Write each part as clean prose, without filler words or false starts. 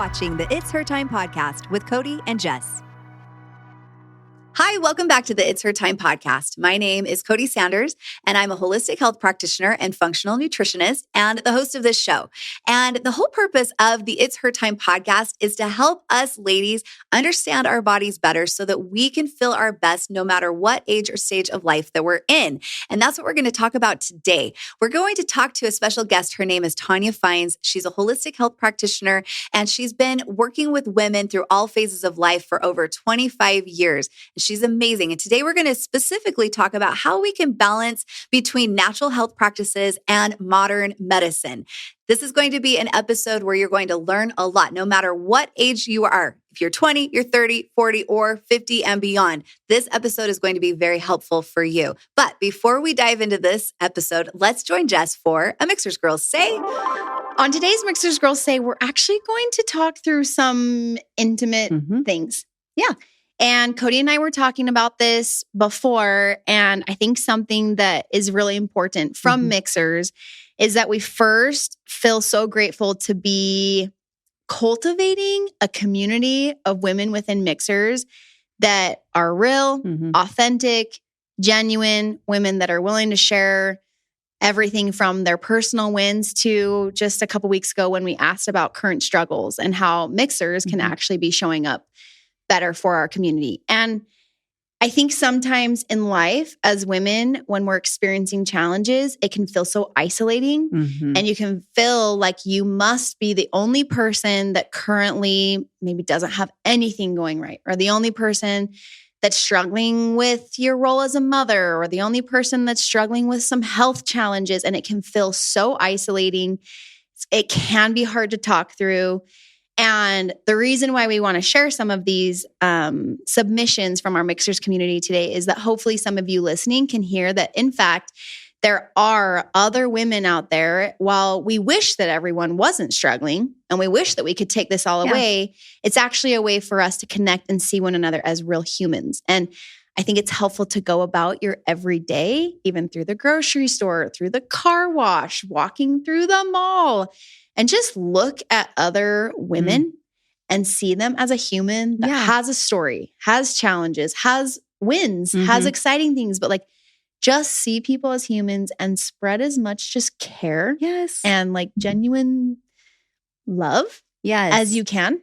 watching the It's Her Time podcast with Cody and Jess. Hi, welcome back to the It's Her Time podcast. My name is Cody Sanders, and I'm a holistic health practitioner and functional nutritionist and the host of this show. And the whole purpose of the It's Her Time podcast is to help us ladies understand our bodies better so that we can feel our best no matter what age or stage of life that we're in. And that's what we're going to talk about today. We're going to talk to a special guest. Her name is Tonya Fines. She's a holistic health practitioner, and she's been working with women through all phases of life for over 25 years. She's amazing. And today we're going to specifically talk about how we can balance between natural health practices and modern medicine. This is going to be an episode where you're going to learn a lot, no matter what age you are. If you're 20, you're 30, 40, or 50 and beyond, this episode is going to be very helpful for you. But before we dive into this episode, let's join Jess for a Mixers Girls Say. On today's Mixers Girls Say, we're actually going to talk through some intimate things. Yeah. And Cody and I were talking about this before, and I think something that is really important from Mixers is that we first feel so grateful to be cultivating a community of women within Mixers that are real, authentic, genuine, women that are willing to share everything from their personal wins to just a couple weeks ago when we asked about current struggles and how Mixers can actually be showing up better for our community. And I think sometimes in life as women, when we're experiencing challenges, it can feel so isolating and you can feel like you must be the only person that currently maybe doesn't have anything going right, or the only person that's struggling with your role as a mother, or the only person that's struggling with some health challenges. And it can feel so isolating. It can be hard to talk through. And the reason why we want to share some of these submissions from our Mixers community today is that hopefully some of you listening can hear that, in fact, there are other women out there. While we wish that everyone wasn't struggling and we wish that we could take this all away, it's actually a way for us to connect and see one another as real humans. And I think it's helpful to go about your everyday, even through the grocery store, through the car wash, walking through the mall, and just look at other women and see them as a human that has a story, has challenges, has wins, has exciting things, but like just see people as humans and spread as much just care and like genuine love as you can.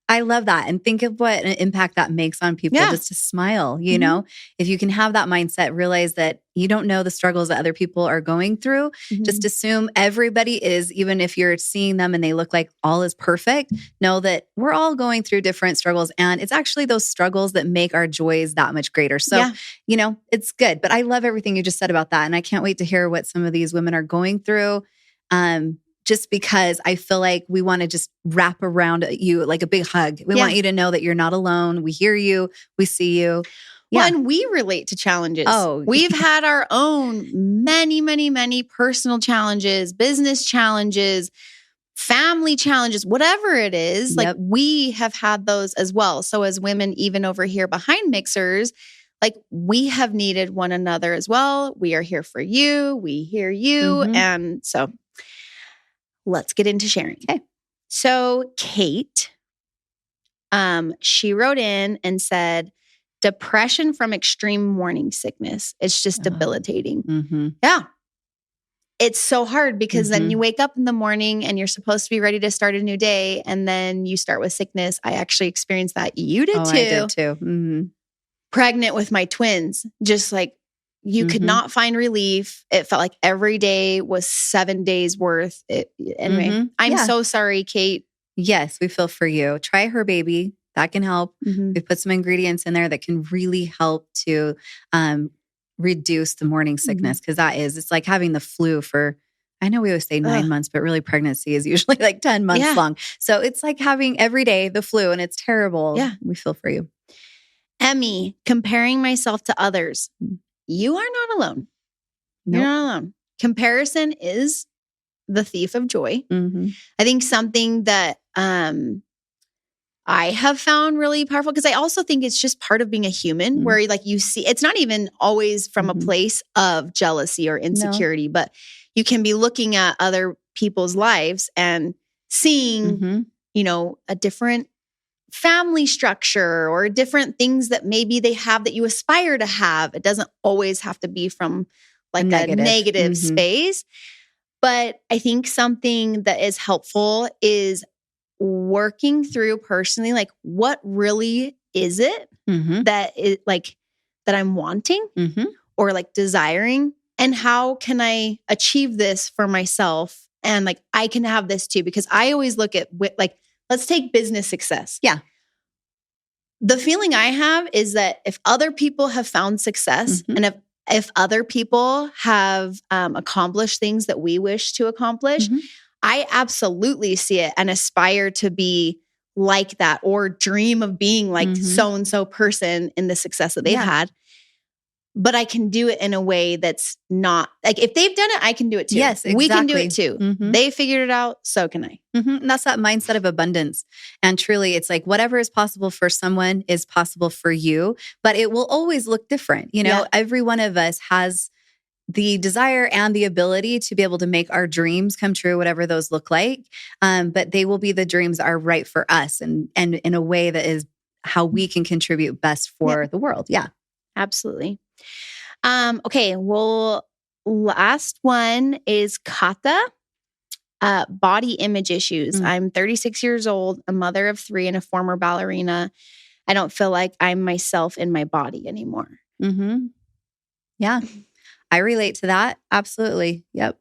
I love that. And think of what an impact that makes on people just to smile, you know? If you can have that mindset, realize that you don't know the struggles that other people are going through. Just assume everybody is, even if you're seeing them and they look like all is perfect, know that we're all going through different struggles. And it's actually those struggles that make our joys that much greater. So, you know, it's good. But I love everything you just said about that. And I can't wait to hear what some of these women are going through. Just because I feel like we want to just wrap around you like a big hug. We want you to know that you're not alone. We hear you. We see you. Well, and we relate to challenges. We've had our own many personal challenges, business challenges, family challenges, whatever it is. Like we have had those as well. So as women, even over here behind Mixers, like we have needed one another as well. We are here for you. We hear you. And so let's get into sharing. Okay. So Kate, she wrote in and said, depression from extreme morning sickness. It's just debilitating. Yeah. It's so hard because then you wake up in the morning and you're supposed to be ready to start a new day. And then you start with sickness. I actually experienced that. You did too. I did too. Pregnant with my twins, just like, you could not find relief. It felt like every day was 7 days worth. Anyway, I'm so sorry, Kate. Yes, we feel for you. Try her baby. That can help. We put some ingredients in there that can really help to reduce the morning sickness because it's like having the flu for, I know we always say 9 months, but really pregnancy is usually like 10 months long. So it's like having every day the flu and it's terrible. Yeah. We feel for you. Emmy, comparing myself to others. You are not alone. You're not alone. Comparison is the thief of joy. I think something that I have found really powerful, because I also think it's just part of being a human where like you see, it's not even always from a place of jealousy or insecurity, but you can be looking at other people's lives and seeing a different family structure or different things that maybe they have that you aspire to have. It doesn't always have to be from like a negative space. But I think something that is helpful is working through personally, like what really is it that I'm wanting or like desiring, and how can I achieve this for myself? And like, I can have this too, because I always look at like, let's take business success. Yeah. The feeling I have is that if other people have found success and if other people have accomplished things that we wish to accomplish, I absolutely see it and aspire to be like that or dream of being like so-and-so person in the success that they've had. But I can do it in a way that's not like, if they've done it, I can do it too. Yes, exactly. We can do it too. They figured it out. So can I. And that's that mindset of abundance. And truly, it's like whatever is possible for someone is possible for you, but it will always look different. Every one of us has the desire and the ability to be able to make our dreams come true, whatever those look like. But they will be the dreams that are right for us and in a way that is how we can contribute best for the world. Yeah, absolutely. Okay. Well, last one is Kata, body image issues. I'm 36 years old, a mother of 3 and a former ballerina. I don't feel like I'm myself in my body anymore. Yeah. I relate to that. Absolutely. Yep.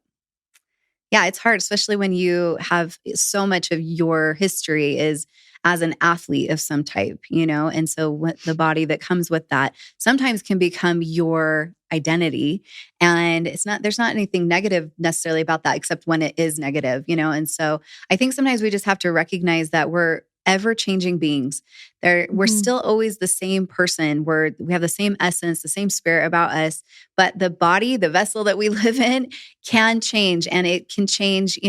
Yeah. It's hard, especially when you have so much of your history is as an athlete of some type, and so what the body that comes with that sometimes can become your identity. And there's not anything negative necessarily about that, except when it is negative, and so I think sometimes we just have to recognize that we're ever-changing beings. We're still always the same person. We have the same essence, the same spirit about us, but the body, the vessel that we live in can change, and it can change,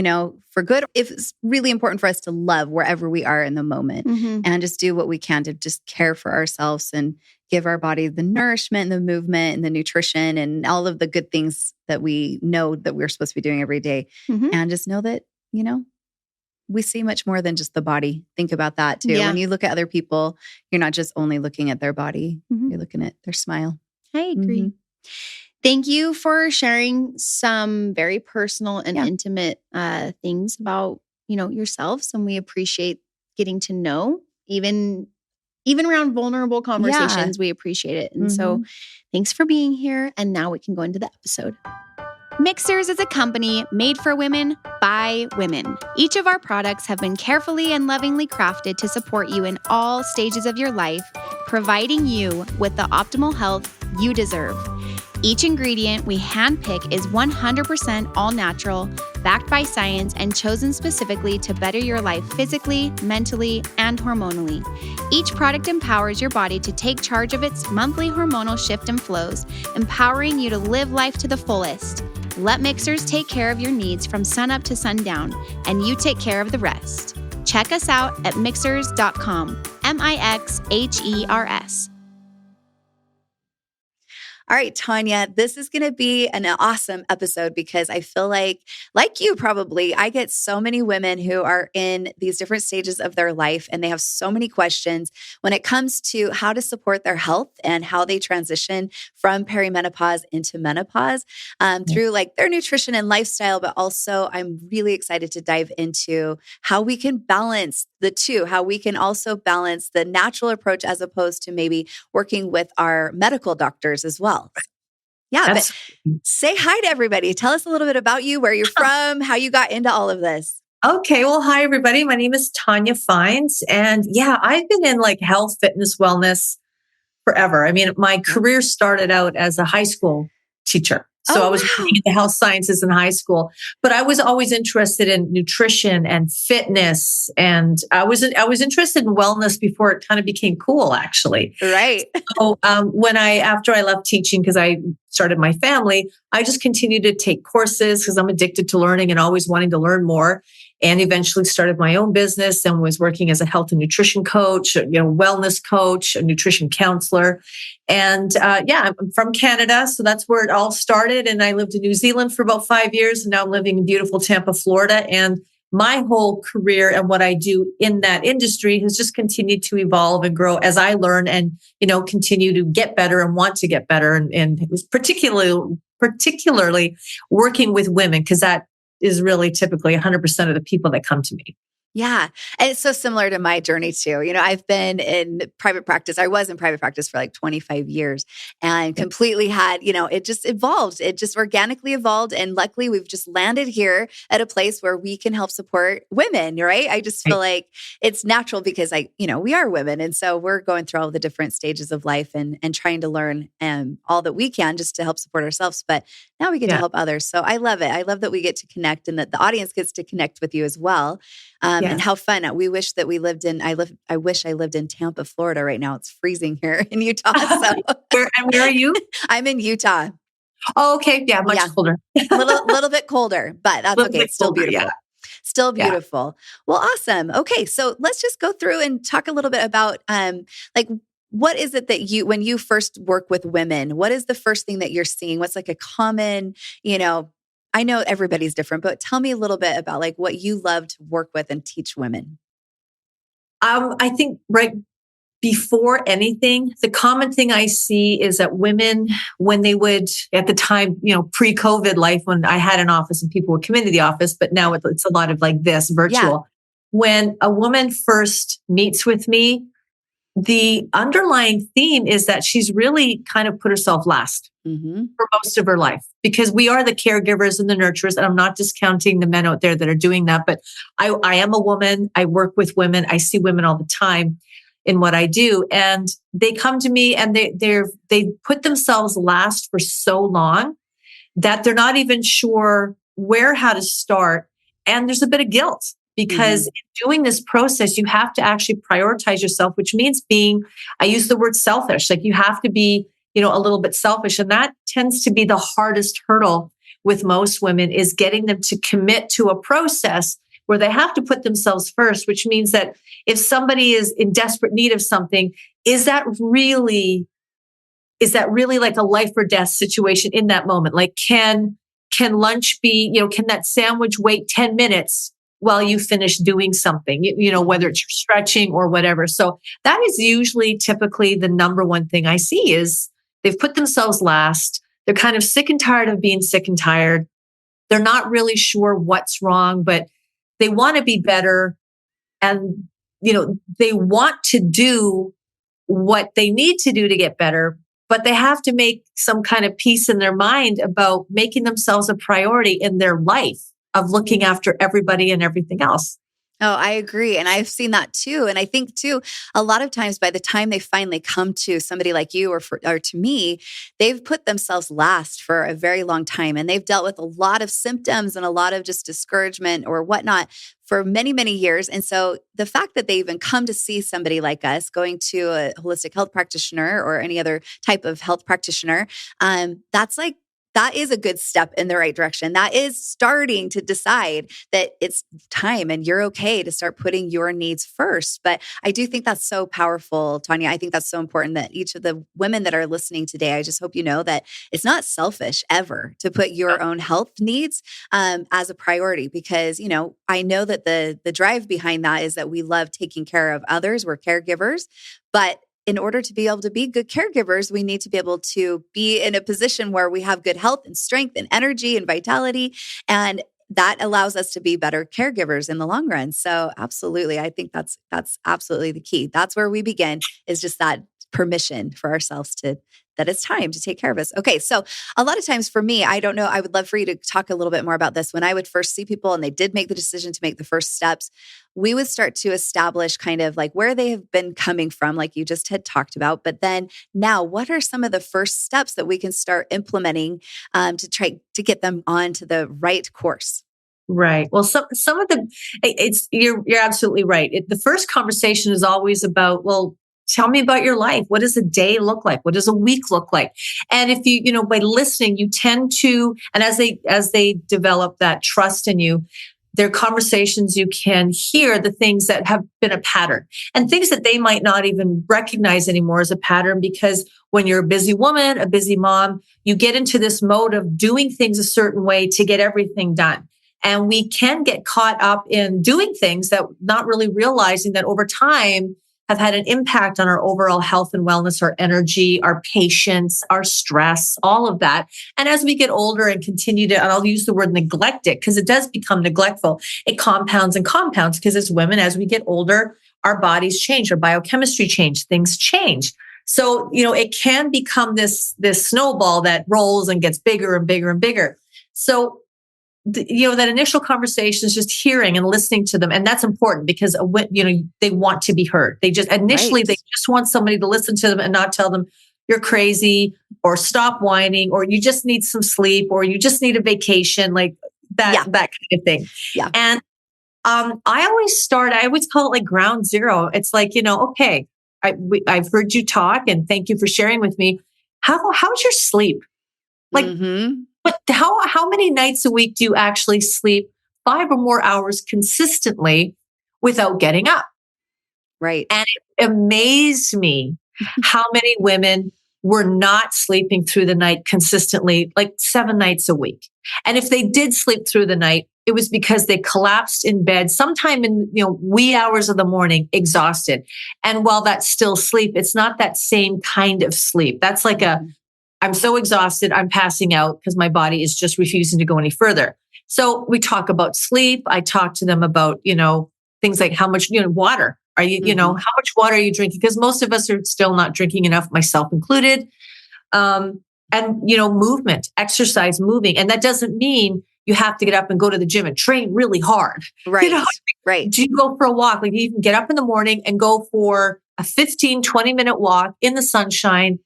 for good. It's really important for us to love wherever we are in the moment and just do what we can to just care for ourselves and give our body the nourishment and the movement and the nutrition and all of the good things that we know that we're supposed to be doing every day. And just know that, we see much more than just the body. Think about that too. Yeah. When you look at other people, you're not just only looking at their body, you're looking at their smile. I agree. Thank you for sharing some very personal and intimate things about, yourselves. And we appreciate getting to know, even around vulnerable conversations, we appreciate it. And so thanks for being here. And now we can go into the episode. Mixers is a company made for women by women. Each of our products have been carefully and lovingly crafted to support you in all stages of your life, providing you with the optimal health you deserve. Each ingredient we handpick is 100% all natural, backed by science, and chosen specifically to better your life physically, mentally, and hormonally. Each product empowers your body to take charge of its monthly hormonal shift and flows, empowering you to live life to the fullest. Let Mixers take care of your needs from sunup to sundown, and you take care of the rest. Check us out at mixers.com, MIXHERS. All right, Tonya, this is going to be an awesome episode because I feel like you probably, I get so many women who are in these different stages of their life and they have so many questions when it comes to how to support their health and how they transition from perimenopause into menopause through like their nutrition and lifestyle. But also I'm really excited to dive into how we can balance the two, how we can also balance the natural approach as opposed to maybe working with our medical doctors as well. Yeah, but say hi to everybody. Tell us a little bit about you, where you're from, how you got into all of this. Okay. Well, hi, everybody. My name is Tonya Fines. And yeah, I've been in like health, fitness, wellness forever. I mean, my career started out as a high school teacher. So I was working in the health sciences in high school, but I was always interested in nutrition and fitness. And I was interested in wellness before it kind of became cool, actually. Right. So after I left teaching, because I started my family, I just continued to take courses because I'm addicted to learning and always wanting to learn more. And eventually started my own business and was working as a health and nutrition coach, wellness coach, a nutrition counselor. And I'm from Canada. So that's where it all started. And I lived in New Zealand for about 5 years. And now I'm living in beautiful Tampa, Florida. And my whole career and what I do in that industry has just continued to evolve and grow as I learn and, continue to get better and want to get better. And it was particularly working with women, because that is really typically 100% of the people that come to me. Yeah. And it's so similar to my journey too. I've been in private practice. I was in private practice for like 25 years and completely had, it just evolved. It just organically evolved. And luckily we've just landed here at a place where we can help support women, right? I just feel like it's natural because we are women. And so we're going through all the different stages of life and trying to learn all that we can just to help support ourselves. But now we get to help others. So I love it. I love that we get to connect and that the audience gets to connect with you as well. And how fun. We wish that we lived in, I wish I lived in Tampa, Florida right now. It's freezing here in Utah. So. Where are you? I'm in Utah. Oh, okay. Yeah, much colder. little bit colder, but that's okay. It's still beautiful. Yeah. Still beautiful. Yeah. Well, awesome. Okay. So let's just go through and talk a little bit about what is it that when you first work with women, what is the first thing that you're seeing? What's like a common, I know everybody's different, but tell me a little bit about like what you love to work with and teach women. I think right before anything, the common thing I see is that women, when they would, at the time, pre-COVID life, when I had an office and people would come into the office, but now it's a lot of like this virtual. Yeah. When a woman first meets with me, the underlying theme is that she's really kind of put herself last for most of her life, because we are the caregivers and the nurturers. And I'm not discounting the men out there that are doing that, but I am a woman. I work with women. I see women all the time in what I do. And they come to me and they put themselves last for so long that they're not even sure how to start. And there's a bit of guilt. Because in doing this process, you have to actually prioritize yourself, which means I use the word selfish. Like you have to be, a little bit selfish. And that tends to be the hardest hurdle with most women, is getting them to commit to a process where they have to put themselves first, which means that if somebody is in desperate need of something, is that really like a life or death situation in that moment? Like can lunch be, can that sandwich wait 10 minutes while you finish doing something, whether it's your stretching or whatever. So that is usually typically the number one thing I see is they've put themselves last. They're kind of sick and tired of being sick and tired. They're not really sure what's wrong, but they want to be better. And, they want to do what they need to do to get better, but they have to make some kind of peace in their mind about making themselves a priority in their life of looking after everybody and everything else. Oh, I agree. And I've seen that too. And I think too, a lot of times by the time they finally come to somebody like you or to me, they've put themselves last for a very long time. And they've dealt with a lot of symptoms and a lot of just discouragement or whatnot for many, many years. And so the fact that they even come to see somebody like us, going to a holistic health practitioner or any other type of health practitioner, that is a good step in the right direction. That is starting to decide that it's time and you're okay to start putting your needs first. But I do think that's so powerful, Tonya. I think that's so important that each of the women that are listening today, I just hope you know that it's not selfish ever to put your own health needs as a priority, because, I know that the drive behind that is that we love taking care of others. We're caregivers, but in order to be able to be good caregivers, we need to be able to be in a position where we have good health and strength and energy and vitality. And that allows us to be better caregivers in the long run. So absolutely. I think that's absolutely the key. That's where we begin, is just that permission for ourselves that it's time to take care of us. Okay. So a lot of times for me, I don't know, I would love for you to talk a little bit more about this. When I would first see people and they did make the decision to make the first steps, we would start to establish kind of like where they have been coming from, like you just had talked about. But then now, what are some of the first steps that we can start implementing to try to get them onto the right course? Right. Well, some of you're absolutely right. The first conversation is always about, well, tell me about your life. What does a day look like? What does a week look like? And if you, by listening, you tend to, and as they develop that trust in you, their conversations, you can hear the things that have been a pattern and things that they might not even recognize anymore as a pattern, because when you're a busy woman, a busy mom, you get into this mode of doing things a certain way to get everything done. And we can get caught up in doing things that not really realizing that over time have had an impact on our overall health and wellness, our energy, our patience, our stress, all of that. And as we get older and continue to, and I'll use the word neglect it because it does become neglectful, it compounds and compounds because as women, as we get older, our bodies change, our biochemistry change, things change. So, it can become this snowball that rolls and gets bigger and bigger and bigger. So, that initial conversation is just hearing and listening to them. And that's important because, they want to be heard. They just, initially, they just want somebody to listen to them and not tell them you're crazy or stop whining or you just need some sleep or you just need a vacation, like that kind of thing. Yeah. And I always call it like ground zero. It's like, okay, I've heard you talk and thank you for sharing with me. How's your sleep? Like, but how many nights a week do you actually sleep 5 or more hours consistently without getting up? Right. And it amazed me how many women were not sleeping through the night consistently, like 7 nights a week. And if they did sleep through the night, it was because they collapsed in bed sometime in, wee hours of the morning, exhausted. And while that's still sleep, it's not that same kind of sleep. That's like I'm so exhausted, I'm passing out because my body is just refusing to go any further. So we talk about sleep. I talk to them about, things like how much, water are you, how much water are you drinking? Because most of us are still not drinking enough, myself included. And, movement, exercise, moving. And that doesn't mean you have to get up and go to the gym and train really hard. Right. Right. Do you go for a walk? Like you can get up in the morning and go for a 15, 20-minute walk in the sunshine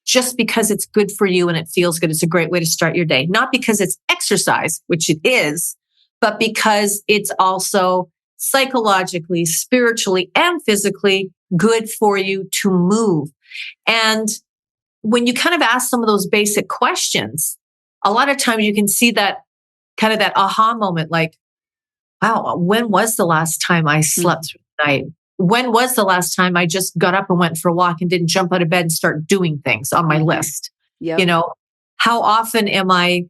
just because it's good for you and it feels good. It's a great way to start your day. Not because it's exercise, which it is, but because it's also psychologically, spiritually, and physically good for you to move. And when you kind of ask some of those basic questions, a lot of times you can see that kind of that aha moment, like, wow, when was the last time I slept through the night? When was the last time I just got up and went for a walk and didn't jump out of bed and start doing things on my list? Yep. How often am I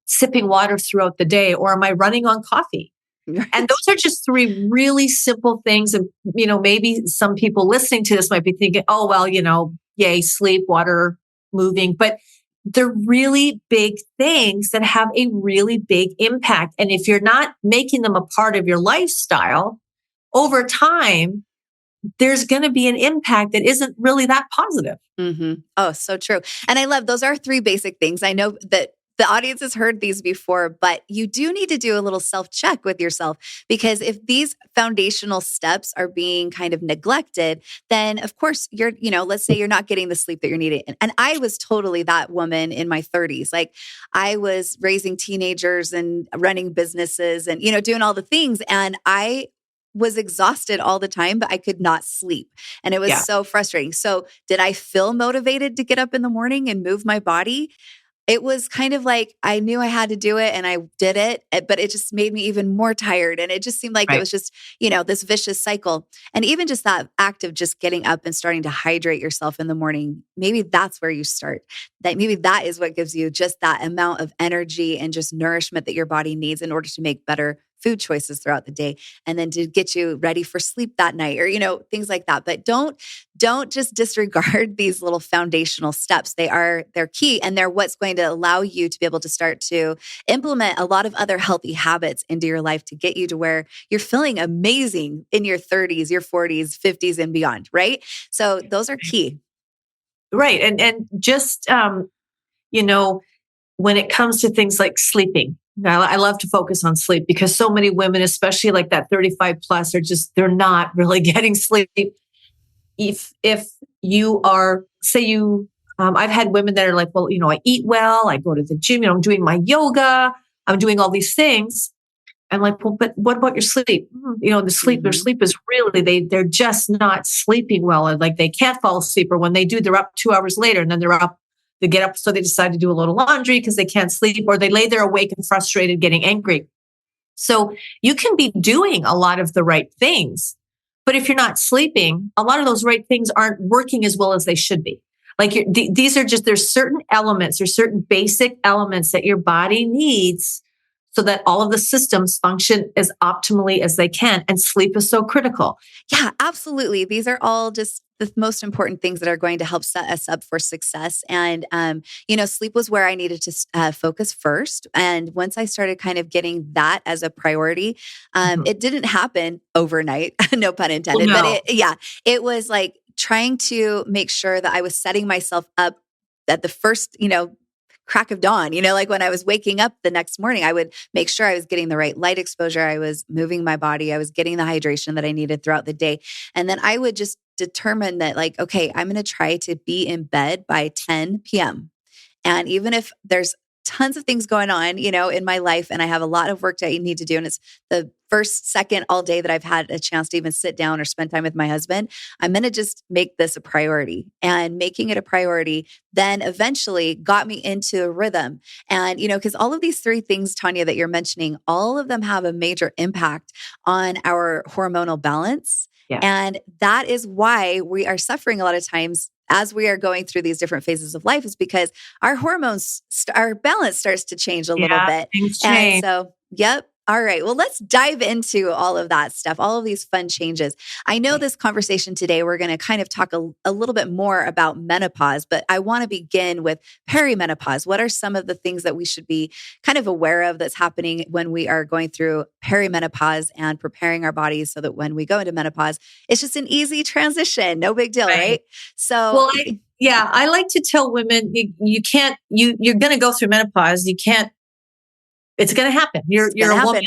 sipping water throughout the day or am I running on coffee? Right. And those are just 3 really simple things. And, maybe some people listening to this might be thinking, oh, well, yay, sleep, water, moving. But they're really big things that have a really big impact. And if you're not making them a part of your lifestyle, over time, there's going to be an impact that isn't really that positive. Oh, so true. And I love, those are 3 basic things. I know that the audience has heard these before, but you do need to do a little self-check with yourself because if these foundational steps are being kind of neglected, then of course you're, let's say you're not getting the sleep that you're needing. And I was totally that woman in my 30s. Like I was raising teenagers and running businesses and, doing all the things. And I was exhausted all the time, but I could not sleep. And it was so frustrating. So did I feel motivated to get up in the morning and move my body? It was kind of like I knew I had to do it and I did it, but it just made me even more tired. And it just seemed like it was just, this vicious cycle. And even just that act of just getting up and starting to hydrate yourself in the morning, maybe that's where you start. That maybe that is what gives you just that amount of energy and just nourishment that your body needs in order to make better food choices throughout the day and then to get you ready for sleep that night or, things like that. But don't just disregard these little foundational steps. They're key and they're what's going to allow you to be able to start to implement a lot of other healthy habits into your life to get you to where you're feeling amazing in your 30s, your 40s, 50s and beyond, right? So those are key. Right. And just, when it comes to things like sleeping, I love to focus on sleep because so many women, especially like that 35 plus, they're not really getting sleep. If you are, say I've had women that are like, well, I eat well, I go to the gym, I'm doing my yoga, I'm doing all these things. I'm like, well, but what about your sleep? Their sleep is really, they're just not sleeping well. And like they can't fall asleep or when they do, they're up 2 hours later and then they get up. So they decide to do a load of laundry because they can't sleep or they lay there awake and frustrated, getting angry. So you can be doing a lot of the right things, but if you're not sleeping, a lot of those right things aren't working as well as they should be. Like there's certain elements or certain basic elements that your body needs so that all of the systems function as optimally as they can. And sleep is so critical. Yeah, absolutely. These are all just the most important things that are going to help set us up for success. And, sleep was where I needed to focus first. And once I started kind of getting that as a priority, it didn't happen overnight, no pun intended, but it was like trying to make sure that I was setting myself up at the first, crack of dawn, like when I was waking up the next morning, I would make sure I was getting the right light exposure. I was moving my body. I was getting the hydration that I needed throughout the day. And then I would just determine that okay, I'm going to try to be in bed by 10 p.m. And even if there's tons of things going on, in my life, and I have a lot of work that I need to do, and it's the first second all day that I've had a chance to even sit down or spend time with my husband, I'm going to just make this a priority. And making it a priority then eventually got me into a rhythm. And, because all of these three things, Tonya, that you're mentioning, all of them have a major impact on our hormonal balance. Yeah. And that is why we are suffering a lot of times as we are going through these different phases of life, is because our hormones, our balance starts to change a little bit. And so, yep. All right. Well, let's dive into all of that stuff, all of these fun changes. I know this conversation today, we're going to kind of talk a little bit more about menopause, but I want to begin with perimenopause. What are some of the things that we should be kind of aware of that's happening when we are going through perimenopause and preparing our bodies so that when we go into menopause, it's just an easy transition. No big deal, right? So, I like to tell women, you're going to go through menopause. You can't. It's going to happen. You're a woman,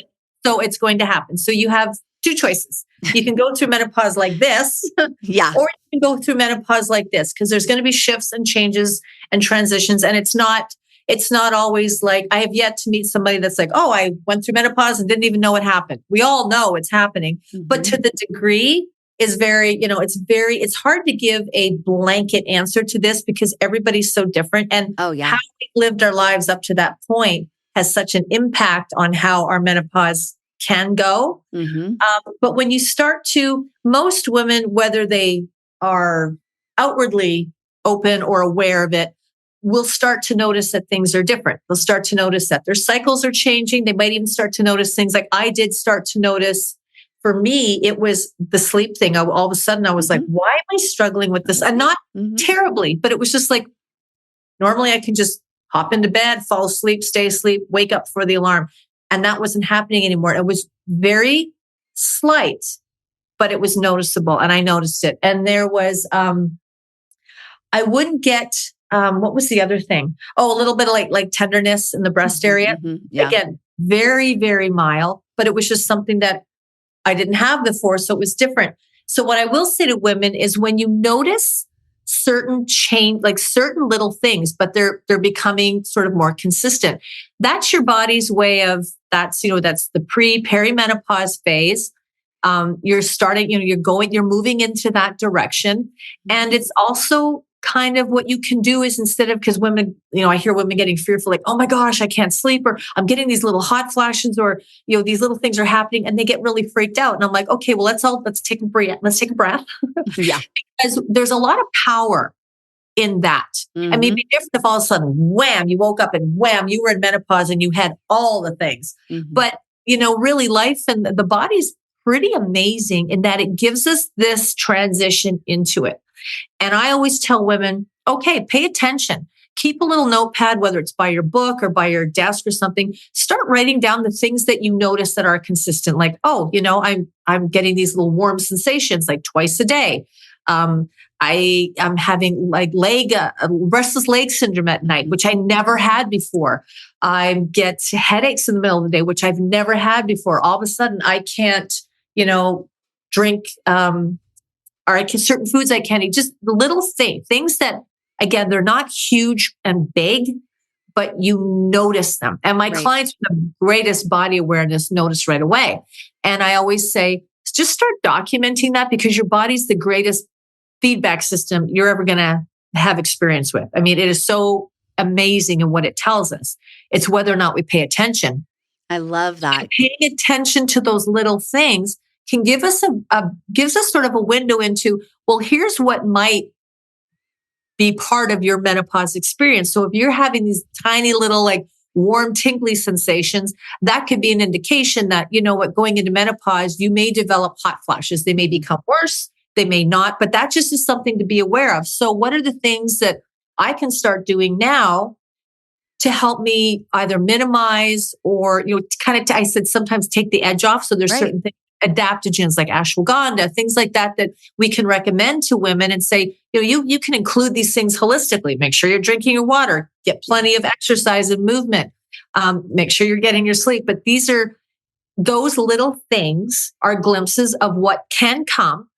so it's going to happen. So you have two choices. You can go through menopause like this, or you can go through menopause like this, because there's going to be shifts and changes and transitions. And it's not always like, I have yet to meet somebody that's like, oh, I went through menopause and didn't even know what happened. We all know it's happening, but to the degree is very, it's hard to give a blanket answer to this because everybody's so different. And how we lived our lives up to that point has such an impact on how our menopause can go. But when you start to, most women, whether they are outwardly open or aware of it, will start to notice that things are different. They'll start to notice that their cycles are changing. They might even start to notice things like I did start to notice. For me, it was the sleep thing. All of a sudden, I was like, why am I struggling with this? And not terribly, but it was just like, normally I can just hop into bed, fall asleep, stay asleep, wake up for the alarm. And that wasn't happening anymore. It was very slight, but it was noticeable. And I noticed it. And there was, I wouldn't get, what was the other thing? Oh, a little bit of like tenderness in the breast area. Again, very, very mild, but it was just something that I didn't have before. So it was different. So what I will say to women is when you notice certain change, like certain little things, but they're becoming sort of more consistent. That's your body's way of, that's the perimenopause phase. You're starting, you're moving into that direction. And it's also kind of what you can do is instead of, because women, I hear women getting fearful, like, oh my gosh, I can't sleep, or I'm getting these little hot flashes, or, these little things are happening, and they get really freaked out. And I'm like, okay, well, let's take a breath. Let's take a breath. Yeah. Because there's a lot of power in that. I mean, it'd be different if all of a sudden, wham, you woke up and wham, you were in menopause and you had all the things. But, really life and the body's pretty amazing in that it gives us this transition into it. And I always tell women, okay, pay attention. Keep a little notepad, whether it's by your book or by your desk or something. Start writing down the things that you notice that are consistent. Like, oh, I'm getting these little warm sensations like twice a day. I'm having like restless leg syndrome at night, which I never had before. I get headaches in the middle of the day, which I've never had before. All of a sudden, I can't, drink, or certain foods I can't eat. Just the little things that, again, they're not huge and big, but you notice them. And my clients with the greatest body awareness notice right away. And I always say, just start documenting that, because your body's the greatest feedback system you're ever going to have experience with. I mean, it is so amazing in what it tells us. It's whether or not we pay attention. I love that. And paying attention to those little things can give us gives us sort of a window into, well, here's what might be part of your menopause experience. So if you're having these tiny little like warm, tingly sensations, that could be an indication that, going into menopause, you may develop hot flashes. They may become worse. They may not, but that just is something to be aware of. So what are the things that I can start doing now to help me either minimize or, I said sometimes take the edge off. So there's certain things, adaptogens like ashwagandha, things like that we can recommend to women and say, you can include these things holistically. Make sure you're drinking your water, get plenty of exercise and movement, make sure you're getting your sleep. But those little things are glimpses of what can come.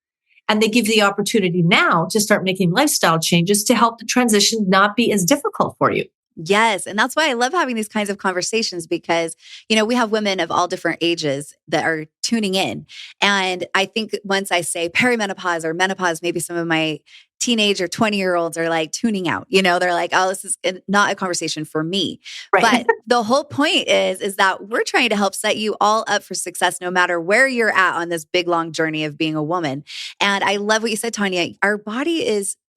And they give you the opportunity now to start making lifestyle changes to help the transition not be as difficult for you. Yes. And that's why I love having these kinds of conversations because, we have women of all different ages that are tuning in. And I think once I say perimenopause or menopause, maybe some of my teenage or 20-year-olds are like tuning out, they're like, oh, this is not a conversation for me. Right. But the whole point is that we're trying to help set you all up for success, no matter where you're at on this big, long journey of being a woman. And I love what you said, Tonya. Our body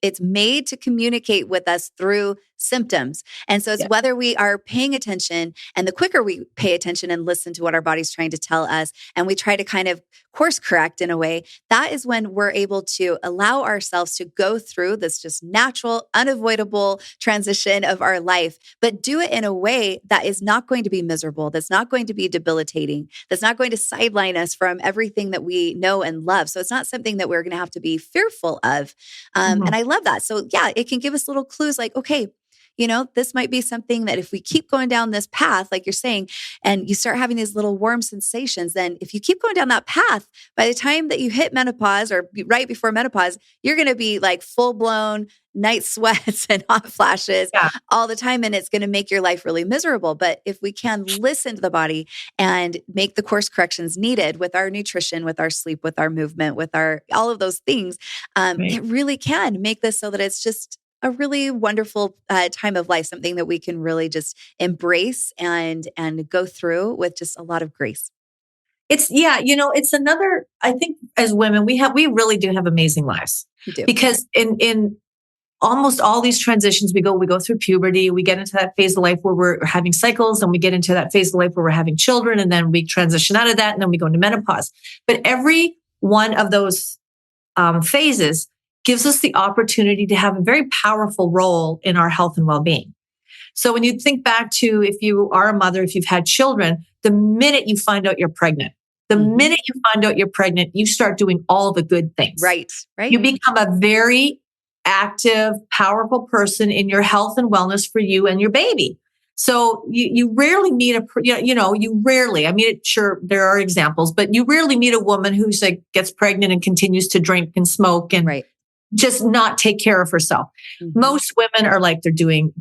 it's made to communicate with us through symptoms. And so it's whether we are paying attention, and the quicker we pay attention and listen to what our body's trying to tell us, and we try to kind of course correct in a way, that is when we're able to allow ourselves to go through this just natural, unavoidable transition of our life, but do it in a way that is not going to be miserable, that's not going to be debilitating, that's not going to sideline us from everything that we know and love. So it's not something that we're going to have to be fearful of. And I love that. So it can give us little clues like, okay, this might be something that if we keep going down this path, like you're saying, and you start having these little warm sensations, then if you keep going down that path, by the time that you hit menopause or right before menopause, you're going to be like full blown night sweats and hot flashes all the time. And it's going to make your life really miserable. But if we can listen to the body and make the course corrections needed with our nutrition, with our sleep, with our movement, with all of those things, it really can make this so that it's just a really wonderful time of life, something that we can really just embrace and go through with just a lot of grace. It's another, I think as women, we really do have amazing lives. We do. Because in almost all these transitions, we go through puberty, we get into that phase of life where we're having cycles, and we get into that phase of life where we're having children, and then we transition out of that, and then we go into menopause. But every one of those phases gives us the opportunity to have a very powerful role in our health and well-being. So when you think back to if you are a mother, if you've had children, the minute you find out you're pregnant, you start doing all the good things. Right. You become a very active, powerful person in your health and wellness for you and your baby. So you rarely meet I mean, sure, there are examples, but you rarely meet a woman who's like gets pregnant and continues to drink and smoke and just not take care of herself. Mm-hmm. Most women are like, they're doing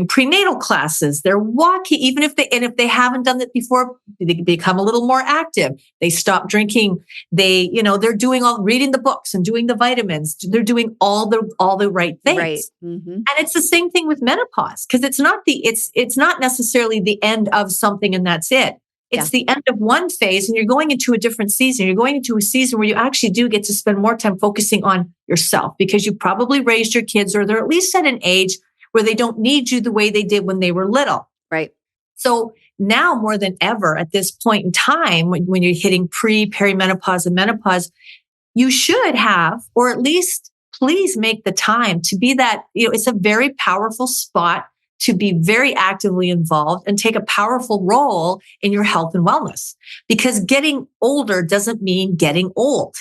prenatal classes. They're walking, if they haven't done it before, they become a little more active. They stop drinking. They're reading the books and doing the vitamins. They're doing all the right things. Right. Mm-hmm. And it's the same thing with menopause, because it's not necessarily the end of something and that's it. It's the end of one phase and you're going into a different season. You're going into a season where you actually do get to spend more time focusing on yourself, because you probably raised your kids, or they're at least at an age where they don't need you the way they did when they were little. Right. So now more than ever at this point in time, when you're hitting perimenopause and menopause, you should have, or at least please make the time to be that, it's a very powerful spot to be very actively involved and take a powerful role in your health and wellness, because getting older doesn't mean getting old.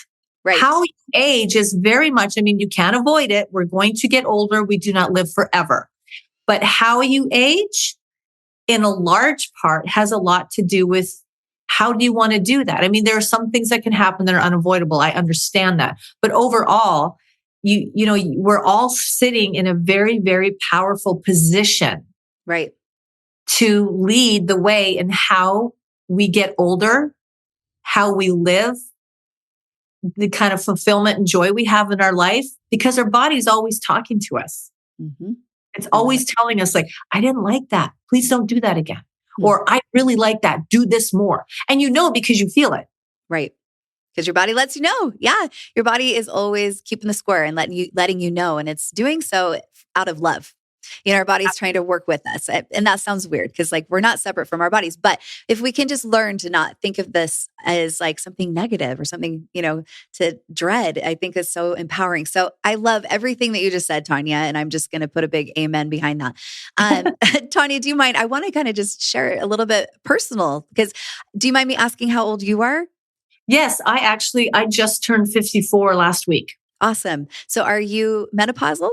Right. How you age is very much, you can't avoid it. We're going to get older. We do not live forever. But how you age, in a large part, has a lot to do with how do you want to do that? There are some things that can happen that are unavoidable. I understand that. But overall, we're all sitting in a very, very powerful position. Right. To lead the way in how we get older, how we live, the kind of fulfillment and joy we have in our life, because our body's always talking to us. Mm-hmm. It's always telling us like, I didn't like that. Please don't do that again. Mm-hmm. Or I really like that. Do this more. And because you feel it. Right. Because your body lets you know. Yeah. Your body is always keeping the score and letting you know. And it's doing so out of love. Our body's trying to work with us. And that sounds weird because like we're not separate from our bodies. But if we can just learn to not think of this as like something negative or something, to dread, I think is so empowering. So I love everything that you just said, Tonya, and I'm just going to put a big amen behind that. Tonya, do you mind? I want to kind of just share a little bit personal because do you mind me asking how old you are? Yes, I just turned 54 last week. Awesome. So are you menopausal?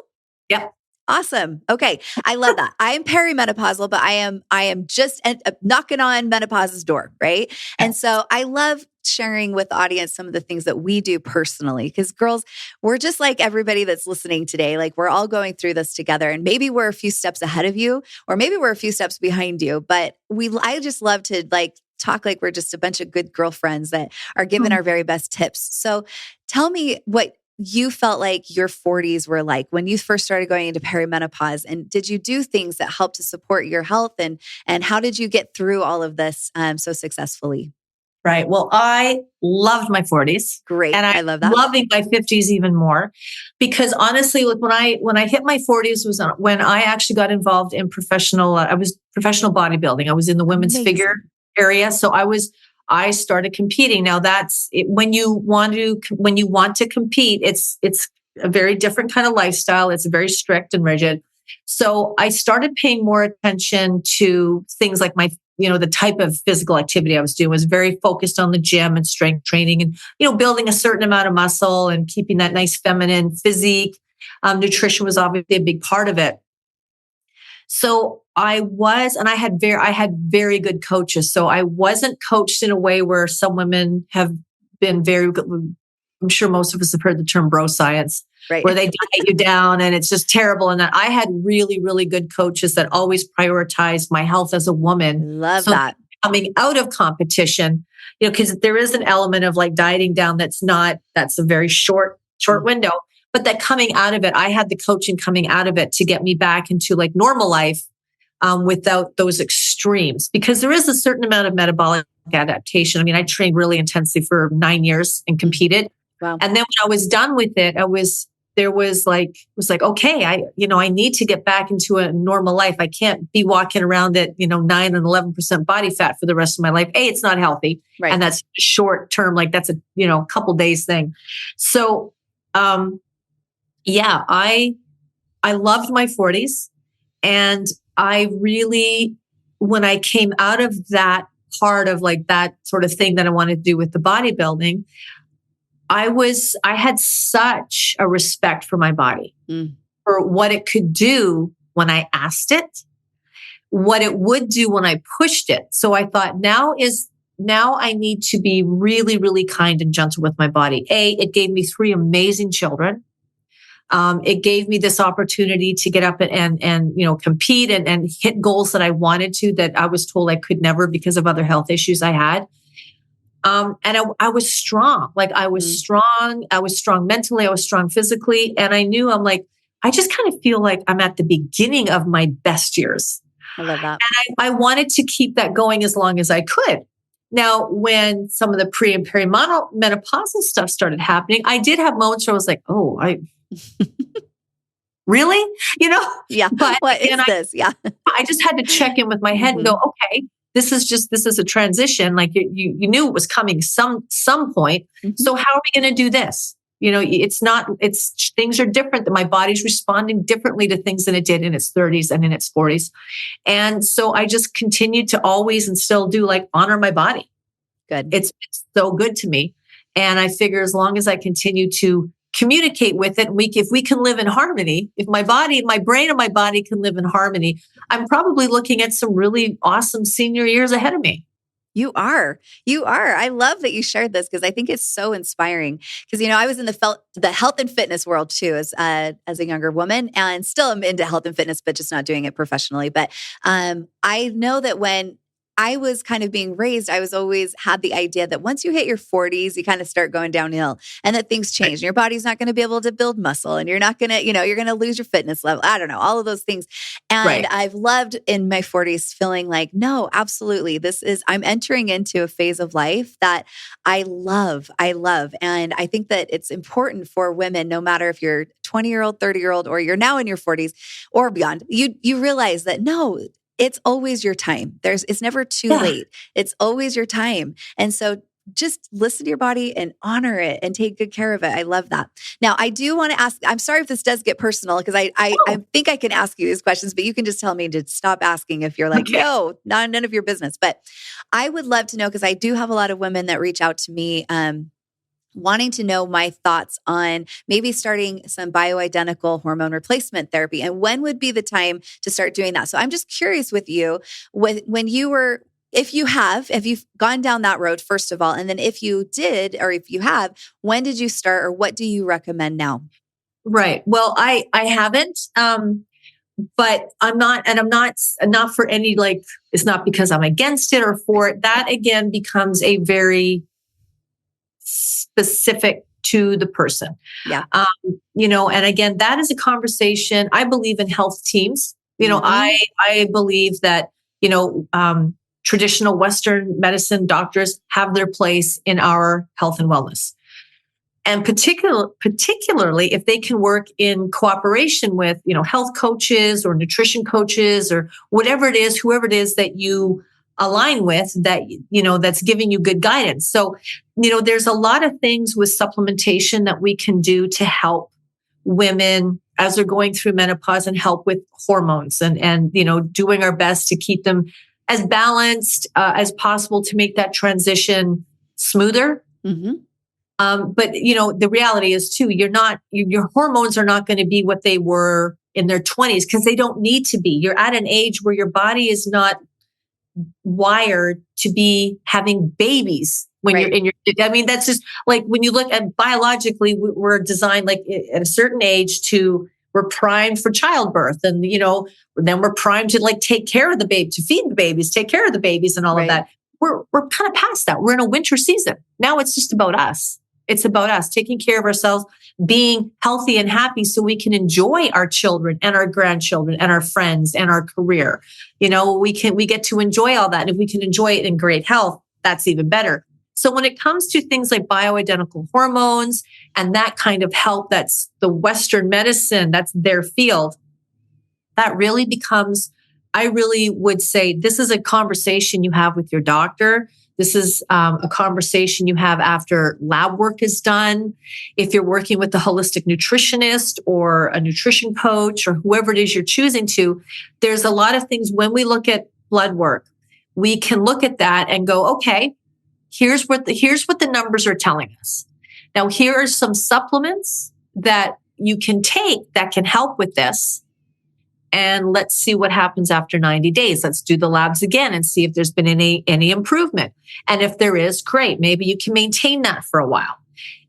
Yep. Awesome. Okay. I love that. I am perimenopausal, but I am just knocking on menopause's door. Right. Yes. And so I love sharing with the audience some of the things that we do personally, because girls, we're just like everybody that's listening today. Like we're all going through this together and maybe we're a few steps ahead of you, or maybe we're a few steps behind you, but I just love to like talk like we're just a bunch of good girlfriends that are giving our very best tips. So tell me what you felt like your 40s were like when you first started going into perimenopause, and did you do things that helped to support your health, and how did you get through all of this so successfully? Right. Well, I loved my 40s. Great. And I love that. Loving my 50s even more, because honestly, like when I hit my 40s was when I actually got involved in professional bodybuilding. I was in the women's figure area. So I started competing. Now that's it. When you want to compete, it's a very different kind of lifestyle. It's very strict and rigid. So I started paying more attention to things like the type of physical activity I was doing. Was very focused on the gym and strength training and, building a certain amount of muscle and keeping that nice feminine physique. Nutrition was obviously a big part of it. So I had very good coaches. So I wasn't coached in a way where some women have been very good. I'm sure most of us have heard the term bro science, right? Where they diet you down and it's just terrible. And that I had really, really good coaches that always prioritized my health as a woman. Love that. Coming out of competition, because there is an element of like dieting down that's a very short window. But that coming out of it, I had the coaching coming out of it to get me back into like normal life without those extremes, because there is a certain amount of metabolic adaptation. I mean, I trained really intensely for 9 years and competed. Wow. And then when I was done with it, it was like, okay, I need to get back into a normal life. I can't be walking around at, 9 and 11% body fat for the rest of my life. It's not healthy. Right. And that's short term. Like that's a couple days thing. So, yeah, I loved my 40s, and I really, when I came out of that part of like that sort of thing that I wanted to do with the bodybuilding, I had such a respect for my body, for what it could do when I asked it, what it would do when I pushed it. So I thought now I need to be really, really kind and gentle with my body. It gave me 3 amazing children. It gave me this opportunity to get up and compete and hit goals that I wanted to, that I was told I could never because of other health issues I had. And I was strong. Like I was strong. I was strong mentally. I was strong physically. And I knew I just kind of feel like I'm at the beginning of my best years. I love that. And I wanted to keep that going as long as I could. Now, when some of the pre and perimenopausal stuff started happening, I did have moments where I was like, really? Yeah. But what is this? Yeah. I just had to check in with my head and go, okay, this is a transition. Like you knew it was coming some point. So how are we going to do this? Things are different, that my body's responding differently to things than it did in its 30s and in its 40s. And so I just continued to always and still do honor my body. Good. It's so good to me. And I figure as long as I continue to communicate with it, if we can live in harmony, if my brain and my body can live in harmony, I'm probably looking at some really awesome senior years ahead of me. You are. I love that you shared this, because I think it's so inspiring. Because, I was in the health and fitness world too, as a younger woman, and still am into health and fitness, but just not doing it professionally. But I know that when I was kind of being raised, I was always had the idea that once you hit your 40s, you kind of start going downhill and that things change. And your body's not going to be able to build muscle and you're not going to, you're going to lose your fitness level. I don't know, all of those things. And I've loved in my 40s feeling like, no, absolutely. I'm entering into a phase of life that I love. And I think that it's important for women, no matter if you're 20-year-old, 30-year-old, or you're now in your 40s or beyond, you realize that no, it's always your time. It's never too late. It's always your time. And so just listen to your body and honor it and take good care of it. I love that. Now, I do want to ask, I'm sorry if this does get personal because I think I can ask you these questions, but you can just tell me to stop asking if you're like, no, none of your business. But I would love to know, because I do have a lot of women that reach out to me, wanting to know my thoughts on maybe starting some bioidentical hormone replacement therapy and when would be the time to start doing that. So I'm just curious with you, if you've gone down that road, first of all, and then if you did, or if you have, when did you start or what do you recommend now? Right. Well, I haven't, but I'm not for any, it's not because I'm against it or for it. That again becomes a very specific to the person. Yeah. And again, that is a conversation. I believe in health teams. I believe that, traditional Western medicine doctors have their place in our health and wellness. And particularly if they can work in cooperation with, health coaches or nutrition coaches or whatever it is, whoever it is that you align with that, that's giving you good guidance. So, there's a lot of things with supplementation that we can do to help women as they're going through menopause and help with hormones and doing our best to keep them as balanced as possible to make that transition smoother. Mm-hmm. But the reality is too, your hormones are not going to be what they were in their 20s because they don't need to be. You're at an age where your body is not wired to be having babies when you're in that's just like when you look at biologically, we're designed like at a certain age we're primed for childbirth and, then we're primed to like take care of the baby, to feed the babies, take care of the babies and all of that. We're kind of past that. We're in a winter season. Now it's just about us. It's about us taking care of ourselves, being healthy and happy so we can enjoy our children and our grandchildren and our friends and our career. We get to enjoy all that. And if we can enjoy it in great health, that's even better. So when it comes to things like bioidentical hormones and that kind of health, that's the Western medicine, that's their field, that really becomes, I really would say this is a conversation you have with your doctor. This is a conversation you have after lab work is done. If you're working with a holistic nutritionist or a nutrition coach or whoever it is you're choosing to, there's a lot of things when we look at blood work, we can look at that and go, okay, here's what the numbers are telling us. Now, here are some supplements that you can take that can help with this. And let's see what happens after 90 days. Let's do the labs again and see if there's been any improvement. And if there is, great. Maybe you can maintain that for a while.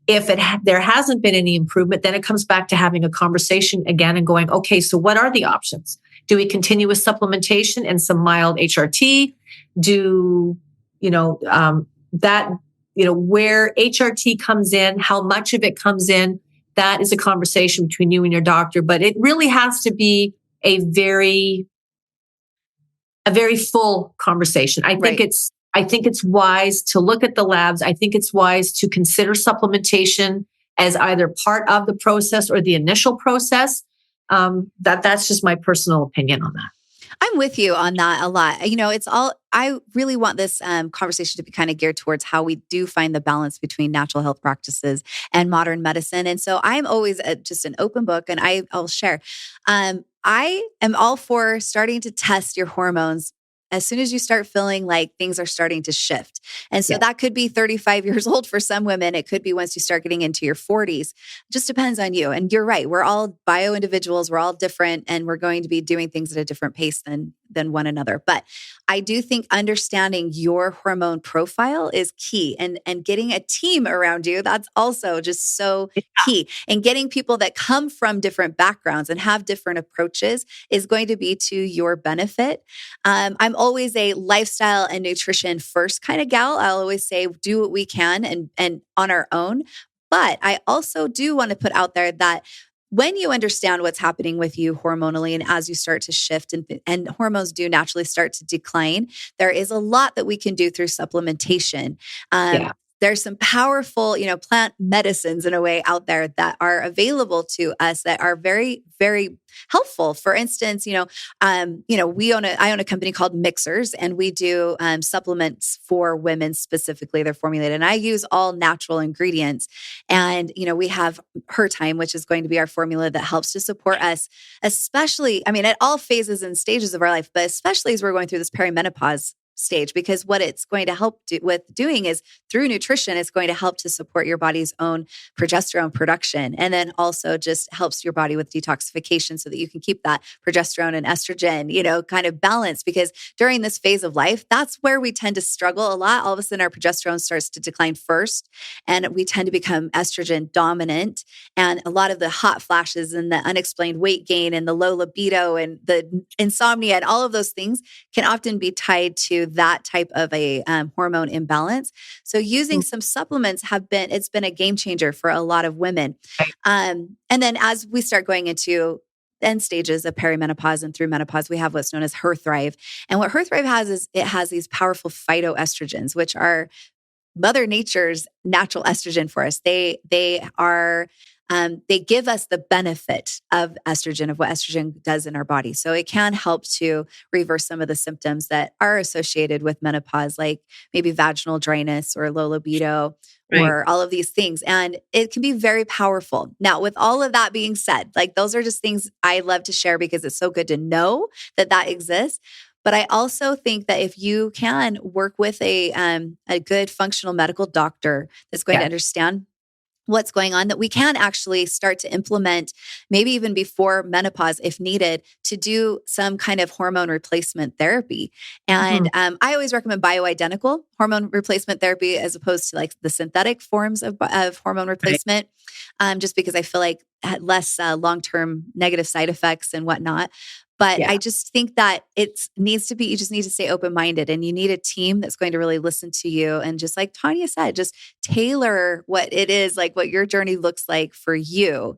If there hasn't been any improvement, then it comes back to having a conversation again and going, okay, so what are the options? Do we continue with supplementation and some mild HRT? Where HRT comes in, how much of it comes in, that is a conversation between you and your doctor. But it really has to be a very full conversation. I think it's wise to look at the labs. I think it's wise to consider supplementation as either part of the process or the initial process. That's just my personal opinion on that. I'm with you on that a lot. I really want this conversation to be kind of geared towards how we do find the balance between natural health practices and modern medicine. And so I'm always just an open book and I'll share. I am all for starting to test your hormones as soon as you start feeling like things are starting to shift. And so that could be 35 years old for some women. It could be once you start getting into your 40s. It just depends on you. And you're right. We're all bio individuals. We're all different and we're going to be doing things at a different pace than than one another. But I do think understanding your hormone profile is key, and getting a team around you, that's also just so key. And getting people that come from different backgrounds and have different approaches is going to be to your benefit. I'm always a lifestyle and nutrition first kind of gal. I'll always say, do what we can and on our own. But I also do want to put out there that when you understand what's happening with you hormonally, and as you start to shift and hormones do naturally start to decline, there is a lot that we can do through supplementation. There's some powerful, plant medicines in a way out there that are available to us that are very, very helpful. For instance, I own a company called Mixers, and we do supplements for women specifically. They're formulated, and I use all natural ingredients. And we have Her Time, which is going to be our formula that helps to support us, especially, at all phases and stages of our life, but especially as we're going through this perimenopause stage, because what it's going to help with doing is through nutrition, it's going to help to support your body's own progesterone production. And then also just helps your body with detoxification so that you can keep that progesterone and estrogen, kind of balanced, because during this phase of life, that's where we tend to struggle a lot. All of a sudden our progesterone starts to decline first, and we tend to become estrogen dominant. And a lot of the hot flashes and the unexplained weight gain and the low libido and the insomnia and all of those things can often be tied to that type of a hormone imbalance. So using some supplements it's been a game changer for a lot of women. And then as we start going into end stages of perimenopause and through menopause, we have what's known as Her Thrive. And what Her Thrive has is it has these powerful phytoestrogens, which are Mother Nature's natural estrogen for us. They give us the benefit of estrogen, of what estrogen does in our body. So it can help to reverse some of the symptoms that are associated with menopause, like maybe vaginal dryness or low libido, or all of these things. And it can be very powerful. Now, with all of that being said, those are just things I love to share because it's so good to know that exists. But I also think that if you can work with a good functional medical doctor that's going to understand what's going on, that we can actually start to implement, maybe even before menopause if needed, to do some kind of hormone replacement therapy. And I always recommend bioidentical hormone replacement therapy as opposed to the synthetic forms of hormone replacement, just because I feel like it had less long-term negative side effects and whatnot. But I just think that you just need to stay open-minded, and you need a team that's going to really listen to you. And just like Tonya said, just tailor what it is, what your journey looks like for you.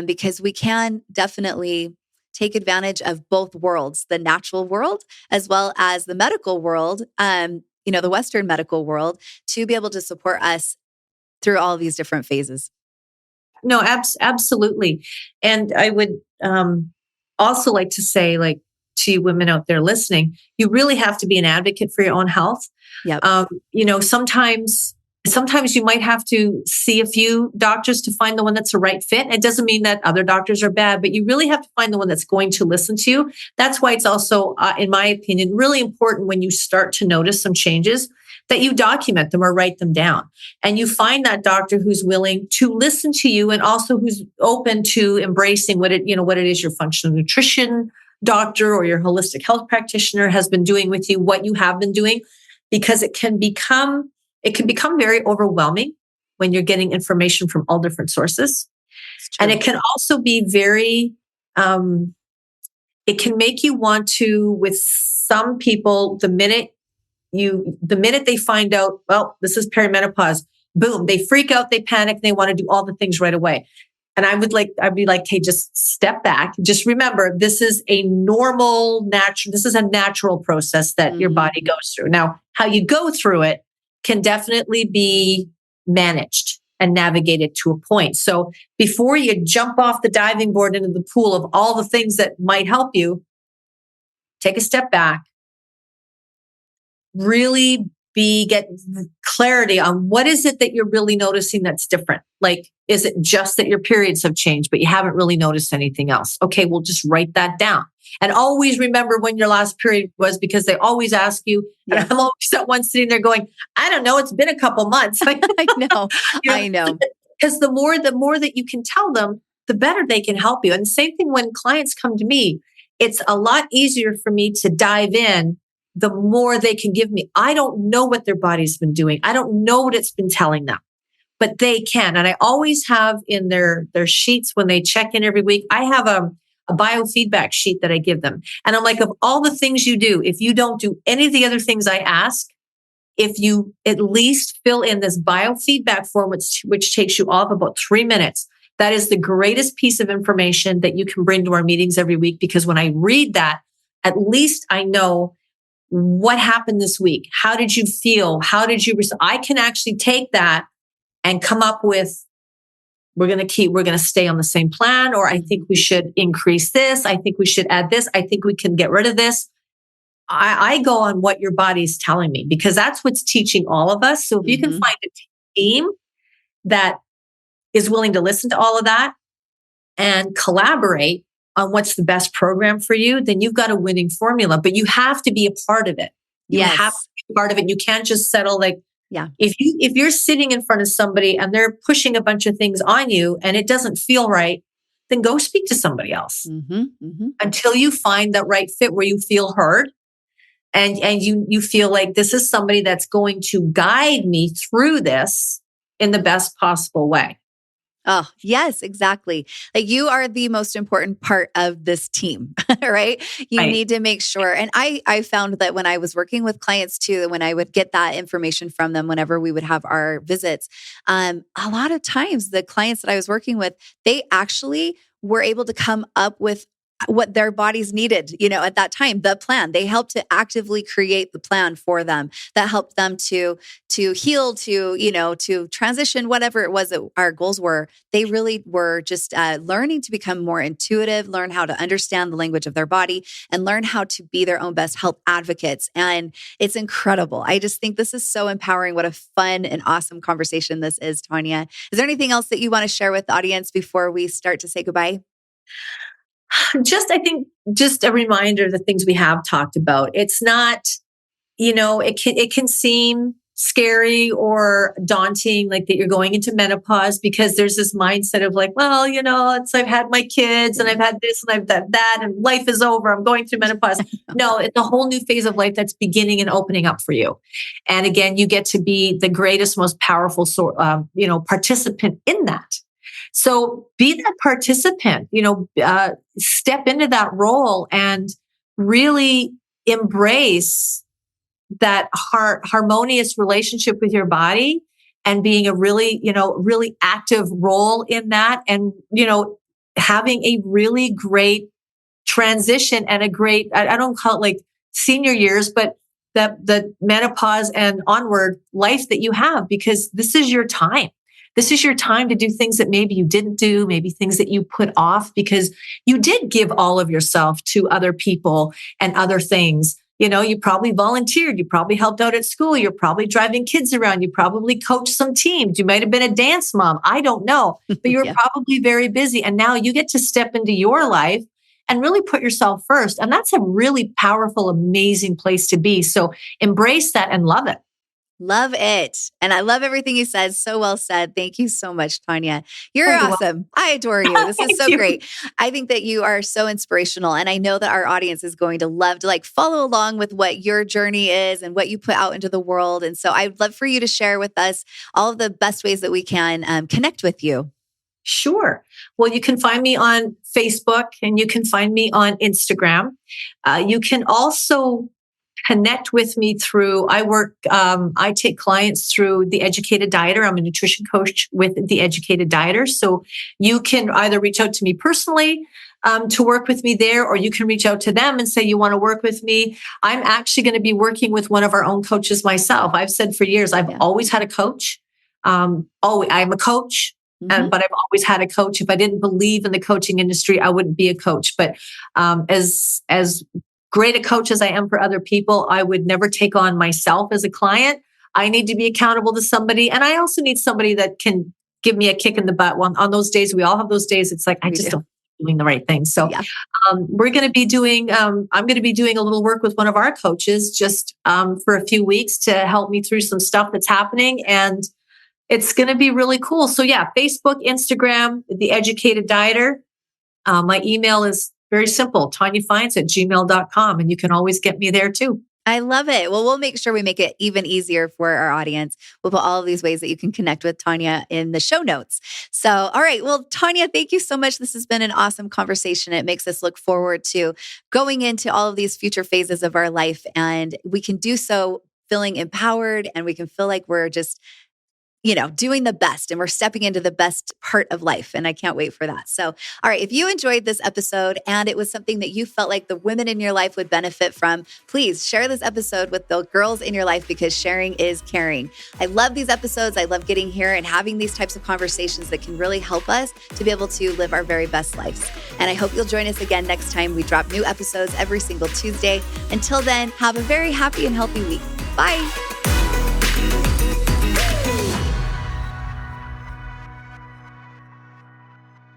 Because we can definitely take advantage of both worlds, the natural world, as well as the medical world, the Western medical world, to be able to support us through all of these different phases. No, absolutely. And I would, also like to say, to you women out there listening, you really have to be an advocate for your own health. Yep. Sometimes you might have to see a few doctors to find the one that's the right fit. It doesn't mean that other doctors are bad, but you really have to find the one that's going to listen to you. That's why it's also, in my opinion, really important when you start to notice some changes that you document them or write them down. And you find that doctor who's willing to listen to you and also who's open to embracing what it is your functional nutrition doctor or your holistic health practitioner has been doing with you, what you have been doing, because it can become very overwhelming when you're getting information from all different sources. And it can also be very, it can make you want to, with some people, the minute they find out, well, this is perimenopause, boom, they freak out, they panic, they want to do all the things right away. And I'd be like, hey, just step back. Just remember, this is a natural process that your body goes through. Now, how you go through it can definitely be managed and navigated to a point. So before you jump off the diving board into the pool of all the things that might help you, take a step back. Really get clarity on what is it that you're really noticing that's different. Is it just that your periods have changed, but you haven't really noticed anything else? Okay, well, just write that down. And always remember when your last period was, because they always ask you. And I'm always that one sitting there going, I don't know, it's been a couple months. I know. Because the more that you can tell them, the better they can help you. And the same thing when clients come to me, it's a lot easier for me to dive in the more they can give me. I don't know what their body's been doing. I don't know what it's been telling them, but they can. And I always have in their sheets when they check in every week, I have a biofeedback sheet that I give them. And I'm like, of all the things you do, if you don't do any of the other things I ask, if you at least fill in this biofeedback form, which takes you off about 3 minutes, that is the greatest piece of information that you can bring to our meetings every week. Because when I read that, at least I know what happened this week. How did you feel? How did you respond? I can actually take that and come up with, we're going to stay on the same plan, or I think we should increase this. I think we should add this. I think we can get rid of this. I go on what your body's telling me, because that's what's teaching all of us. So if you can find a team that is willing to listen to all of that and collaborate on what's the best program for you, then you've got a winning formula. But you have to be a part of it. You have to be a part of it. You can't just settle if you're sitting in front of somebody and they're pushing a bunch of things on you and it doesn't feel right, then go speak to somebody else until you find that right fit where you feel heard. And you feel like this is somebody that's going to guide me through this in the best possible way. Oh, yes, exactly. Like, you are the most important part of this team, right? You need to make sure. And I found that when I was working with clients too, when I would get that information from them, whenever we would have our visits, a lot of times the clients that I was working with, they actually were able to come up with what their bodies needed, at that time, the plan. They helped to actively create the plan for them that helped them to heal, to transition, whatever it was that our goals were. They really were just learning to become more intuitive, learn how to understand the language of their body, and learn how to be their own best health advocates. And it's incredible. I just think this is so empowering. What a fun and awesome conversation this is, Tonya. Is there anything else that you want to share with the audience before we start to say goodbye? I think just a reminder of the things we have talked about. It's not, it can seem scary or daunting, like that you're going into menopause, because there's this mindset of like, well, I've had my kids and I've had this and I've had that and life is over. I'm going through menopause. No, it's a whole new phase of life that's beginning and opening up for you. And again, you get to be the greatest, most powerful, participant in that. So be that participant, step into that role and really embrace that harmonious relationship with your body, and being a really, really active role in that, and, having a really great transition and a great, I don't call it like senior years, but the menopause and onward life that you have, because this is your time. This is your time to do things that maybe you didn't do, maybe things that you put off because you did give all of yourself to other people and other things. You probably volunteered. You probably helped out at school. You're probably driving kids around. You probably coached some teams. You might have been a dance mom. I don't know, but you're probably very busy. And now you get to step into your life and really put yourself first. And that's a really powerful, amazing place to be. So embrace that and love it. Love it. And I love everything you said. So well said. Thank you so much, Tonya. You're awesome. I adore you. This is so great. I think that you are so inspirational. And I know that our audience is going to love to follow along with what your journey is and what you put out into the world. And so I'd love for you to share with us all of the best ways that we can connect with you. Sure. Well, you can find me on Facebook and you can find me on Instagram. You can also connect with me through, I take clients through The Educated Dieter. I'm a nutrition coach with The Educated Dieter. So you can either reach out to me personally to work with me there, or you can reach out to them and say you want to work with me. I'm actually going to be working with one of our own coaches myself. I've said for years, I've always had a coach. I'm a coach. But I've always had a coach. If I didn't believe in the coaching industry, I wouldn't be a coach. But as great a coach as I am for other people, I would never take on myself as a client. I need to be accountable to somebody. And I also need somebody that can give me a kick in the butt. On those days, we all have those days. It's like, I just don't feel doing the right thing. So we're going to be doing, I'm going to be doing a little work with one of our coaches just for a few weeks to help me through some stuff that's happening. And it's going to be really cool. So Facebook, Instagram, The Educated Dieter. My email is very simple, tonyafines@gmail.com. And you can always get me there too. I love it. Well, we'll make sure we make it even easier for our audience. We'll put all of these ways that you can connect with Tonya in the show notes. So, all right. Well, Tonya, thank you so much. This has been an awesome conversation. It makes us look forward to going into all of these future phases of our life. And we can do so feeling empowered, and we can feel like we're just, doing the best, and we're stepping into the best part of life. And I can't wait for that. So, all right, if you enjoyed this episode and it was something that you felt like the women in your life would benefit from, please share this episode with the girls in your life, because sharing is caring. I love these episodes. I love getting here and having these types of conversations that can really help us to be able to live our very best lives. And I hope you'll join us again next time. We drop new episodes every single Tuesday. Until then, have a very happy and healthy week. Bye.